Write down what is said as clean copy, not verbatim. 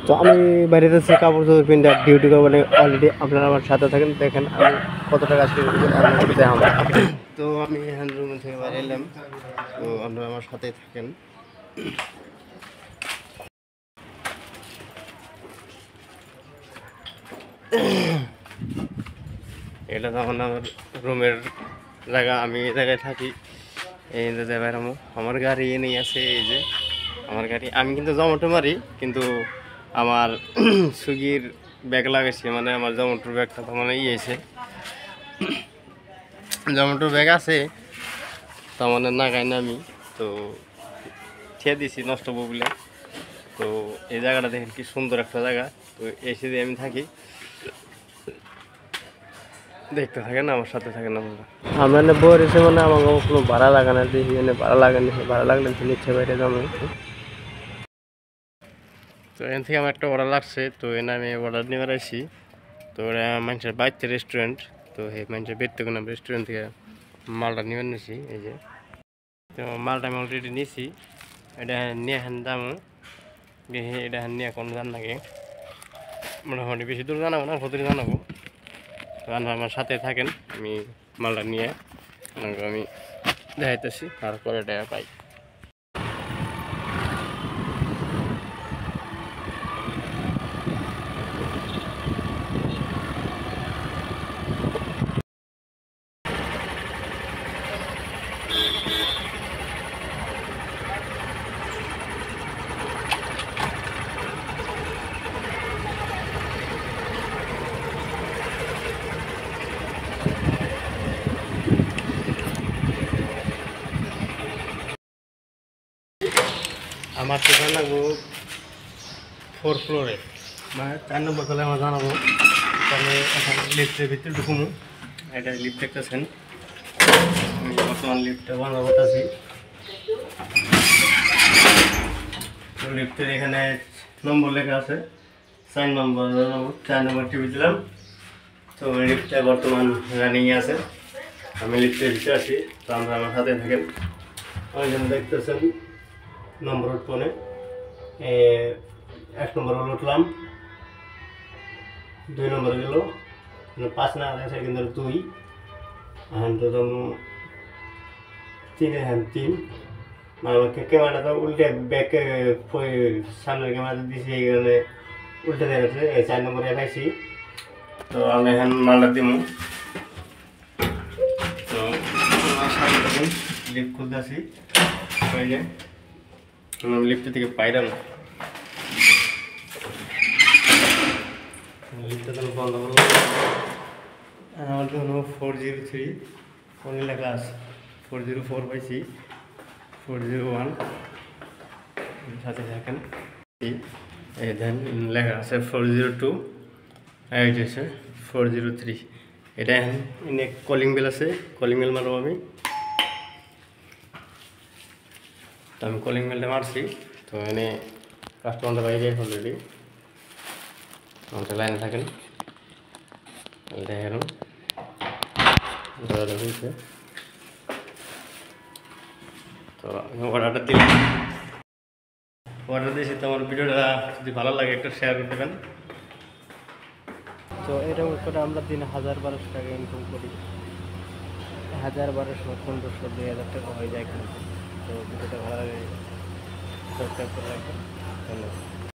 তো আমি বাইরেতে সে কাপড় চোপড় পিনটা ডিউটি করবো অলরেডি আপনারা আমার সাথে থাকেন দেখেন আমি কত টাকা আসলে দেখাবো। তো আমি হ্যান্ড রুম থেকে বাইরে এলাম, তো আপনারা আমার সাথেই থাকেন। এটা তখন আমার রুমের জায়গা, আমি এই জায়গায় থাকি। এই যে বেড়ামো আমার গাড়ি এনেই আছে, এই যে আমার গাড়ি। আমি কিন্তু জমেটো মারি, কিন্তু আমার সুইগির ব্যাগ লাগাইছি, মানে আমার জমেটোর ব্যাগটা তো মানে ইয়েছে, জমেটোর ব্যাগ আছে তো মানে নাগাই না আমি, তো ঠেয়ে দিছি নষ্ট হবো বলে। তো এই জায়গাটা দেখেন কি সুন্দর একটা জায়গা, তো এসে দিয়ে আমি থাকি, দেখতে থাকেন আমার সাথে থাকেন আপনারা। আমরা এনে বই রয়েছে, মানে আমাকে কোনো ভাড়া লাগানো দেখি, এনে ভাড়া লাগানো, ভাড়া লাগলে নিচ্ছে বাইরে যাবো। তো এখান থেকে আমার একটা অর্ডার লাগছে, তো এনে আমি অর্ডার নিয়ে বেড়াইছি। তো ওরা মানুষের বাড়িতে রেস্টুরেন্ট, তো এই মানুষের বের থেকে আমি রেস্টুরেন্ট থেকে মালটা নিয়ে নিয়েছি। এই যে তো মালটা আমি অলরেডি নিয়েছি, এটা নিয়ে হ্যান দামও দেখি, এটা হ্যান নিয়ে এখন জান নাকি মোটামুটি বেশি দূর জানাবো না, কত জানাবো। তো আমার সাথে থাকেন, আমি মালটা নিয়ে আমি দেখাইতেছি, তারপরে টাকা পাই। আমার তো জানাবো 4 ফ্লোরে, মানে 4 নম্বর তলে আমার জানাবো। তাহলে এখন লিফটের ভিতরে ঢুকুমো, এটা লিফট দেখতেছেন, আমি বর্তমান লিফটটা বন্ধ করতেছি। তো লিফটের এখানে নম্বর লেখা আছে, 4 নম্বর, 4 নম্বর টিভি দিলাম। তো লিফটটা বর্তমান রানিংয়ে আছে, আমি লিফটের ভিতরে আছি। তো আমরা আমার সাথে থাকেন, ওইখানে দেখতেছেন নম্বর ফোনে 1 নম্বর উঠলাম, 2 নম্বর গেল, 5 না আছে কিন্তু 2, এখন তো 3 এখন 3, মানে ক্যামেরাটা উল্টে ব্যাকে সামনের ক্যামেরাটা দিয়েছি, এখানে উল্টে দেখাচ্ছে 4 নম্বরে পাইছি। তো আমি এখন মালটা দিব, তো লিফট খুলতে আসি, লিফটের থেকে পাইলাম না, লিফটটা তো বন্ধ করলাম। আমার জন্য 403 ফোনে লেখা আছে, 404 পাইছি, 401 সাথে থাকেন। এই দেন লেখা আছে 402, এইট আছে 403। এটা এনে কলিং বেল আছে, কলিং বেল মারব আমি। তো আমি কলিং বেলটা মারছি, তো এনে কাস্টমারটা বাইরে অলরেডি, আমাদের লাইনে থাকেন, দেখেন হয়েছে। তো আমি অর্ডারটা দিলাম, অর্ডার দিয়েছি। তো আমার ভিডিওটা যদি ভালো লাগে একটু শেয়ার করে দেবেন। তো এরকম করে আমরা দিনে 1000-1200 টাকা ইনকাম করি, 1000-1200, 1500, 2000 টাকা হয়ে যায় এখানে। তো ভিডিওটা ভালো লাগে সাবস্ক্রাইব করে রাখবেন, ধন্যবাদ।